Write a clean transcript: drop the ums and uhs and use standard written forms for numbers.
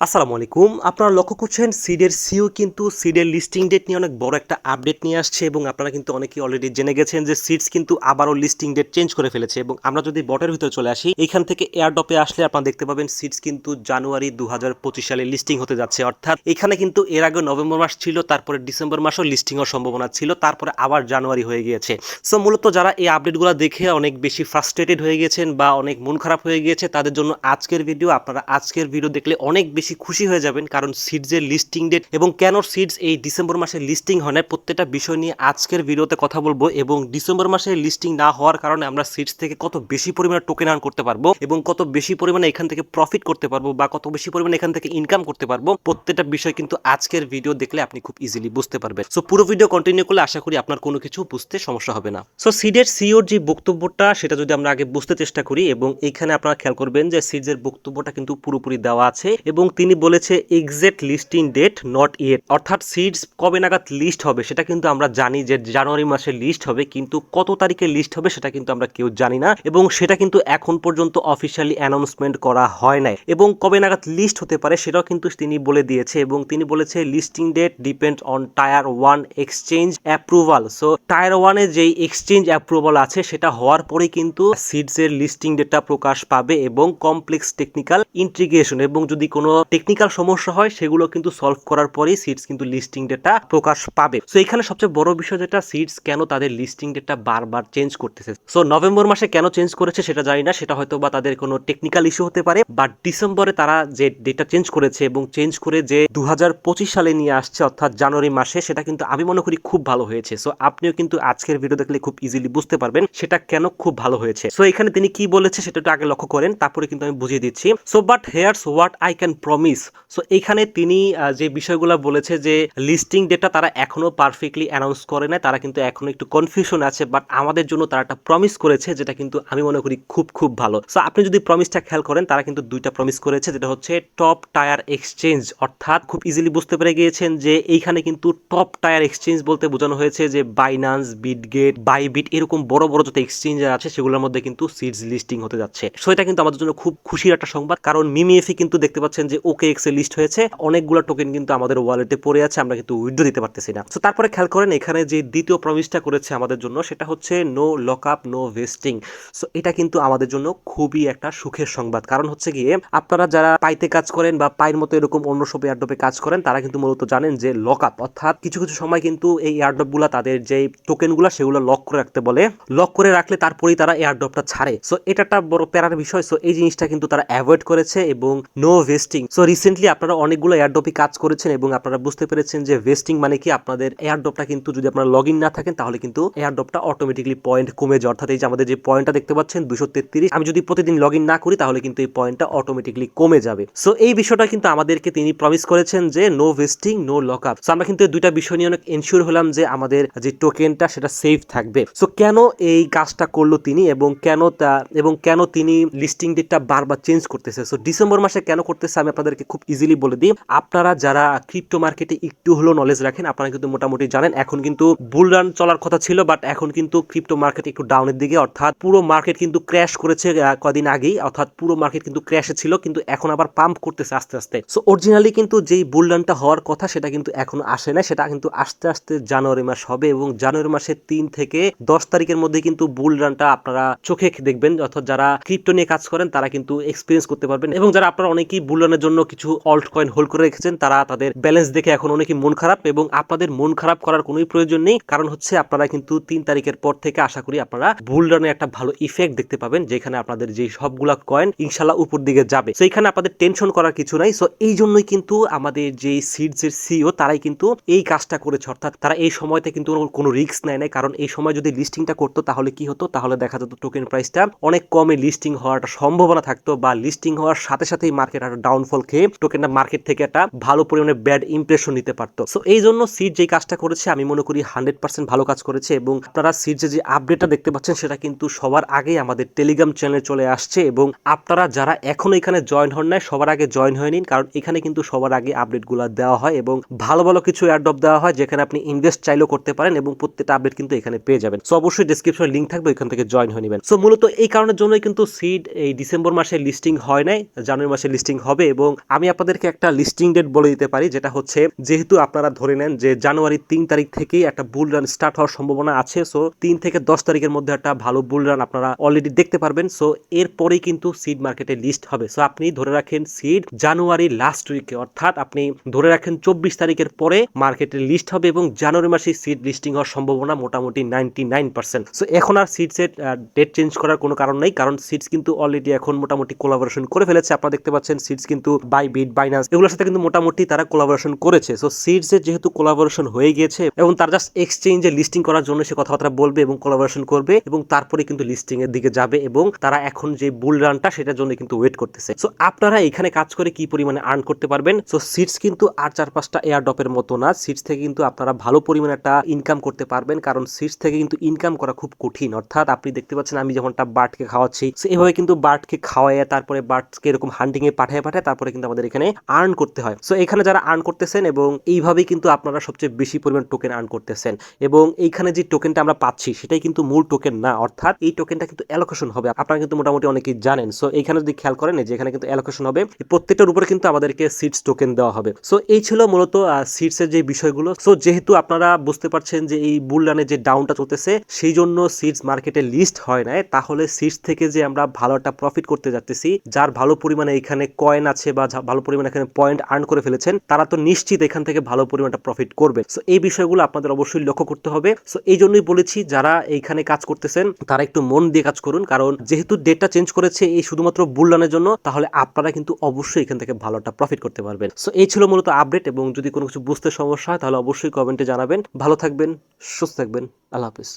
আসসালামু আলাইকুম। আপনারা লক্ষ্য করছেন সিডের সিইও কিন্তু সিডের লিস্টিং ডেট নিয়ে অনেক বড় একটা আপডেট নিয়ে আসছে এবং আপনারা কিন্তু অনেকেই অলরেডি জেনে গেছেন যে সিডস কিন্তু আবারও লিস্টিং ডেট চেঞ্জ করে ফেলেছে এবং আমরা যদি বটের ভিতরে চলে আসি এখান থেকে এয়ারড্রপে আসলে আপনারা দেখতে পাবেন সিডস কিন্তু জানুয়ারি 2025 সালে লিস্টিং হতে যাচ্ছে। অর্থাৎ এখানে কিন্তু এর আগে নভেম্বর মাস ছিল, তারপরে ডিসেম্বর মাসও লিস্টিং হওয়ার সম্ভাবনা ছিল, তারপরে আবার জানুয়ারি হয়ে গিয়েছে। সো মূলত যারা এই আপডেটগুলো দেখে অনেক বেশি ফ্রাস্ট্রেটেড হয়ে গেছেন বা অনেক মন খারাপ হয়ে গিয়েছে তাদের জন্য আজকের ভিডিও। আপনারা আজকের ভিডিও দেখলে অনেক বেশি খুশি হয়ে যাবেন, কারণ সিডসের লিস্টিং ডেট এবং কেন সিডস এই ডিসেম্বর মাসে লিস্টিং হয় না প্রত্যেকটা বিষয় নিয়ে আজকের ভিডিওতে কথা বলবো। এবং ডিসেম্বর মাসে লিস্টিং না হওয়ার কারণে আমরা সিডস থেকে কত বেশি পরিমাণে টোকেন আর্ন করতে পারবো এবং কত বেশি পরিমাণে এখান থেকে প্রফিট করতে পারবো বা কত বেশি পরিমাণে এখান থেকে ইনকাম করতে পারবো, প্রত্যেকটা বিষয় কিন্তু আজকের ভিডিও দেখলে আপনি খুব ইজিলি বুঝতে পারবেন। সো পুরো ভিডিও কন্টিনিউ করলে আশা করি আপনার কোনো কিছু বুঝতে সমস্যা হবে না। সো সিডের সিওর যে বক্তব্যটা সেটা যদি আমরা আগে বুঝতে চেষ্টা করি, এবং এখানে আপনারা খেয়াল করবেন যে সিডসের বক্তব্যটা কিন্তু পুরোপুরি দেওয়া আছে এবং তিনি বলেছে exact listing date not yet, অর্থাৎ সিডস কবে নাগাদ লিস্ট হবে সেটা কিন্তু আমরা জানি যে জানুয়ারি মাসে লিস্ট হবে, কিন্তু কত তারিখে লিস্ট হবে সেটা কিন্তু আমরা কেউ জানি না এবং সেটা কিন্তু এখন পর্যন্ত অফিসিয়ালি অ্যানাউন্সমেন্ট করা হয় নাই। এবং কবে নাগাদ লিস্ট হতে পারে সেটাও কিন্তু তিনি বলে দিয়েছে এবং তিনি বলেছে listing date depend on tier one exchange approval. So tier ওয়ানে যেই এক্সচেঞ্জ অ্যাপ্রুভাল আছে সেটা হওয়ার পরেই কিন্তু সিডসের লিস্টিং ডেটটা প্রকাশ পাবে এবং কমপ্লেক্স টেকনিক্যাল ইন্টিগ্রেশন এবং যদি কোনো টেকনিক্যাল সমস্যা হয় সেগুলো কিন্তু সলভ করার পরেই সিডস কিন্তু লিস্টিং ডেটটা প্রকাশ পাবে। সো এখানে সবচেয়ে বড় বিষয় যেটা, সিডস কেন তাদের লিস্টিং ডেটটা বারবার চেঞ্জ করতেছে। সো নভেম্বর মাসে কেন চেঞ্জ করেছে সেটা জানি না, সেটা হয়তো বা তাদের কোনো টেকনিক্যাল ইস্যু হতে পারে, বাট ডিসেম্বরে তারা যে ডেটটা চেঞ্জ করেছে এবং চেঞ্জ করে যে 2025 সালে নিয়ে আসছে অর্থাৎ জানুয়ারি মাসে, সেটা কিন্তু আমি মনে করি খুব ভালো হয়েছে। সো আপনিও কিন্তু আজকের ভিডিও দেখলে খুব ইজিলি বুঝতে পারবেন সেটা কেন খুব ভালো হয়েছে। সো এখানে তিনি কি বলেছে সেটা একটু আগে লক্ষ্য করেন, তারপরে কিন্তু আমি বুঝিয়ে দিচ্ছি। So but here's what I can promise. So এখানে তিনি যে বিষয়গুলো বলেছে যে লিস্টিং ডেটা তারা এখনো পারফেক্টলি অ্যানাউন্স করে না, তারা কিন্তু এখনো একটু কনফিউশন আছে, বাট আমাদের জন্য তারা একটা প্রমিস করেছে যেটা কিন্তু আমি মনে করি খুব খুব ভালো। সো আপনি যদি প্রমিসটা খেয়াল করেন, তারা কিন্তু দুইটা প্রমিস করেছে, যেটা হচ্ছে টপ টায়ার এক্সচেঞ্জ, অর্থাৎ খুব ইজিলি বুঝতে পেরে গিয়েছেন যে এইখানে কিন্তু টপ টায়ার এক্সচেঞ্জ বলতে বোঝানো হয়েছে যে বাইনান্স, বিটগেট, বাইবিট এরকম বড় বড় যত এক্সচেঞ্জ আছে সেগুলোর মধ্যে কিন্তু সিডস লিস্টিং হতে যাচ্ছে। সো এটা কিন্তু আমাদের জন্য খুব খুশির একটা সংবাদ, কারণ মিমিএফি কিন্তু দেখতে পাচ্ছেন যে ওকে এক্স এ লিস্ট হয়েছে, অনেকগুলো টোকেন কিন্তু আমাদের ওয়ালেটে পড়ে আছে, আমরা কিন্তু উইথড্র দিতে পারতেছি না। সো তারপরে খেয়াল করেন এখানে যে দ্বিতীয় প্রমিসটা করেছে আমাদের জন্য সেটা হচ্ছে no lock up no vesting. So এটা কিন্তু আমাদের জন্য খুবই একটা সুখের সংবাদ, কারণ হচ্ছে গিয়ে আপনারা যারা পাইতে কাজ করেন বা পাইয়ের মতো এরকম অন্য সব এয়ারড্রপে কাজ করেন তারা কিন্তু মূলত জানেন যে লক আপ, অর্থাৎ কিছু কিছু সময় কিন্তু এই এয়ারড্রপ গুলা তাদের যে টোকেনগুলো সেগুলো লক করে রাখতে বলে, লক করে রাখলে তারপরেই তারা এয়ারড্রপটা ছাড়ে। সো এটা একটা বড় প্যারার বিষয়। সো এই জিনিসটা কিন্তু তারা অ্যাভয়েড করেছে এবং নো ভেস্টিং। সো রিসেন্টলি আপনারা অনেকগুলো এয়ারড্রপে কাজ করেছেন এবং আপনারা বুঝতে পেরেছেন যে ভেস্টিং মানে কি, আপনাদের এয়ারড্রপটা কিন্তু যদি আপনারা লগ ইন না থাকেন তাহলে কিন্তু এয়ারড্রপটা অটোমেটিকলি পয়েন্ট কমে যায়। অর্থাৎ এই যে আমাদের যে পয়েন্টটা দেখতে পাচ্ছেন 233, আমি যদি প্রতিদিন লগ ইন না করি তাহলে কিন্তু এই পয়েন্টটা অটোমেটিকলি কমে যাবে। সো এই বিষয়টা কিন্তু আমাদেরকে তিনি প্রমিস করেছেন যে no vesting no lock up. So আমরা কিন্তু দুইটা বিষয় নিয়ে অনেক এনশিওর হলাম যে আমাদের যে টোকেনটা সেটা সেফ থাকবে। সো কেন এই কাজটা করলো তিনি এবং কেন তিনি লিস্টিং ডেটটা বারবার চেঞ্জ করতেছে। সো ডিসেম্বর মাসে কেন করতেছে আমি আপনাদেরকে খুব ইজিলি বলে দিই। আপনারা যারা ক্রিপ্টো মার্কেটে একটু হলেও নলেজ রাখেন আপনারা কিন্তু মোটামুটি জানেন এখন কিন্তু বুল রান চলার কথা ছিল, বাট এখন কিন্তু ক্রিপ্টো মার্কেট একটু ডাউনের দিকে, অর্থাৎ পুরো মার্কেট কিন্তু ক্র্যাশ করেছে কদিন আগেই, অর্থাৎ পুরো মার্কেট কিন্তু ক্র্যাশে ছিল কিন্তু এখন আবার পাম্প করতেছে আস্তে আস্তে। সো অরিজিনালি কিন্তু যেই বুল রানটা হওয়ার কথা সেটা কিন্তু এখনো আসে না, সেটা কিন্তু আস্তে আস্তে জানুয়ারি মাস হবে এবং জানুয়ারি মাসের 3 থেকে 10 তারিখের মধ্যে কিন্তু বুল রানটা আপনারা চোখে দেখবেন। অর্থাৎ যারা ক্রিপ্টো নিয়ে কাজ করেন তারা কিন্তু এক্সপিরিয়েন্স করতে পারবেন এবং যারা আপনারা অনেকেই বুল রানের জন্য কিছু অল্ট কয়েন হোল্ড করে রেখেছেন তারা তাদের ব্যালেন্স দেখে এখন অনেকেই মন খারাপ, এবং আপনাদের মন খারাপ করার কোনো প্রয়োজন নেই, কারণ হচ্ছে আপনারা কিন্তু 3 তারিখের পর থেকে আশা করি আপনারা বুল রানের একটা ভালো ইফেক্ট দেখতে পাবেন, যেখানে আপনাদের যে সবগুলা কয়েন ইনশাল্লাহ উপর দিকে যাবে। সো এখানে আপনাদের টেনশন করার কিছু নাই। সো এই জন্যই কিন্তু আমাদের যে সিডসের সিইও তারাই কিন্তু এই কাজটা করেছে, অর্থাৎ তারা এই সময়তে কিন্তু কোনো রিস্ক নেয় না, কারণ এই সময় যদি লিস্টিংটা করতো তাহলে কি হতো, তাহলে দেখা যেত টোকেন প্রাইসটা অনেক কমে লিস্টিং হওয়ার সম্ভাবনা থাকতো, বা লিস্টিং হওয়ার সাথে সাথেই মার্কেট একটা ডাউনফল খেয়ে টোকেনটা মার্কেট থেকে একটা ভালো পরিমাণে ব্যাড ইমপ্রেশন নিতে পারতো। সো এই জন্য সিড যে কাজটা করেছে আমি মনে করি 100% ভালো কাজ করেছে, এবং আপনারা সিড যে আপডেটটা দেখতে পাচ্ছেন সেটা কিন্তু সবার আগে আমাদের টেলিগ্রাম চ্যানেলে চলে আসছে, এবং আপনারা যারা এখনো এখানে জয়েন হন নাই সবার আগে জয়েন হয়ে নিন, কারণ এখানে কিন্তু সবার আগে আপডেটগুলো দেওয়া হয় এবং ভালো ভালো কিছু এয়ারড্রপ দেওয়া হয় যেখানে আপনি ইনভেস্ট চাইলেও করতে পারেন এবং প্রত্যেকটা আপডেট কিন্তু এখানে পেয়ে যাবেন। সো অবশ্যই ডেসক্রিপশনে লিংক থাকবে, এখান থেকে জয়েন হয়ে নেবেন। সো মূলত এই কারণের জন্যই কিন্তু সিড এই ডিসেম্বর মাসে লিস্টিং হয় নাই, জানুয়ারি মাসে লিস্টিং হবে এবং এবং আমি আপনাদেরকে একটা লিস্টিং ডেট বলে দিতে পারি, যেটা হচ্ছে যেহেতু আপনারা ধরে নেন যে জানুয়ারির 3 তারিখ থেকেই একটা বুল রান স্টার্ট হওয়ার সম্ভাবনা আছে, সো 3 থেকে 10 তারিখের মধ্যে একটা ভালো বুল রান আপনারা অলরেডি দেখতে পারবেন। সো এরপরেই কিন্তু সিড মার্কেটে লিস্ট হবে। সো আপনি ধরে রাখেন সিড জানুয়ারি লাস্ট উইকে, অর্থাৎ আপনি ধরে রাখেন 24 তারিখের পরে মার্কেটে লিস্ট হবে এবং জানুয়ারি মাসে সিড লিস্টিং হওয়ার সম্ভাবনা মোটামুটি 99%। সো এখন আর সিডসের ডেট চেঞ্জ করার কোনো কারণ নেই, কারণ সিডস কিন্তু অলরেডি এখন মোটামুটি কোলাবোরেশন করে ফেলেছে। আপনারা দেখতে পাচ্ছেন সিডস কিন্তু বাইবিট, বাইন্যান্স এগুলোর সাথে কিন্তু মোটামুটি তারা কোলাবোরেশন করেছে। সো সিডসের যেহেতু কোলাবোরেশন হয়ে গিয়েছে এবং তার জাস্ট এক্সচেঞ্জে লিস্টিং করার জন্য সে কথাবার্তা বলবে এবং কোলাবোরেশন করবে এবং তারপরে কিন্তু লিস্টিং এর দিকে যাবে এবং তারা এখন যে বুল রানটা সেটার জন্য কিন্তু ওয়েট করতেছে। সো আপনারা এখানে কাজ করে কি পরিমাণে আর্ন করতে পারবেন? সো সিডস কিন্তু আর 4-5টা এয়ারড্রপের মতো না, সিডস থেকে কিন্তু আপনারা ভালো পরিমাণে একটা ইনকাম করতে পারবেন, কারণ সিডস থেকে কিন্তু ইনকাম করা খুব কঠিন। অর্থাৎ আপনি দেখতে পাচ্ছেন আমি যেমনটা বার্ডকে খাওয়াচ্ছি, সো এভাবে কিন্তু বার্ডকে খাওয়াইয়া তারপরে বার্ডকে এরকম হান্টিং এ পাঠায় তারপরে কিন্তু আমাদের এখানে আর্ন করতে হয়। সো এখানে যারা আর্ন করতেছেন এবং এইভাবেই কিন্তু আপনারা সবচেয়ে বেশি পরিমাণ টোকেন আর্ন করতেছেন এবং এইখানে যে টোকেনটা আমরা পাচ্ছি সেটাই কিন্তু মূল টোকেন না, অর্থাৎ এই টোকেনটা কিন্তু অ্যালোকেশন হবে। আপনারা কিন্তু মোটামুটি অনেকেই জানেন। সো এইখানে যদি খেয়াল করেন যে এখানে কিন্তু অ্যালোকেশন হবে, প্রত্যেকটার উপরে কিন্তু আমাদেরকে সিডস টোকেন দেওয়া হবে। সো এই ছিল মূলত সিডস এর যে বিষয়গুলো। সো যেহেতু আপনারা বুঝতে পারছেন যে এই বুল রানে যে ডাউনটা চলতেছে সেই জন্য সিডস মার্কেটে লিস্ট হয় নাই, তাহলে সিডস থেকে যে আমরা ভালো একটা প্রফিট করতে যাচ্তেছি, যার ভালো পরিমাণে এখানে কয়েন আছে বা ভালো পরিমাণে এখানে পয়েন্ট আর্ন করে ফেলেছেন, তারা তো নিশ্চিত এখান থেকে ভালো পরিমাণটা প্রফিট করবে। সো এই বিষয়গুলো আপনাদের অবশ্যই লক্ষ্য করতে হবে। সো এই জন্যই বলেছি যারা এইখানে কাজ করতেছেন তারা একটু মন দিয়ে কাজ করুন, কারণ যেহেতু ডেটটা চেঞ্জ করেছে এই শুধুমাত্র বুল রানের জন্য, তাহলে আপনারা কিন্তু অবশ্যই এখান থেকে ভালো একটা প্রফিট করতে পারবেন। সো এই ছিল মূলত আপডেট, এবং যদি কোনো কিছু বুঝতে সমস্যা হয় তাহলে অবশ্যই কমেন্টে জানাবেন। ভালো থাকবেন, সুস্থ থাকবেন, আল্লাহ হাফিজ।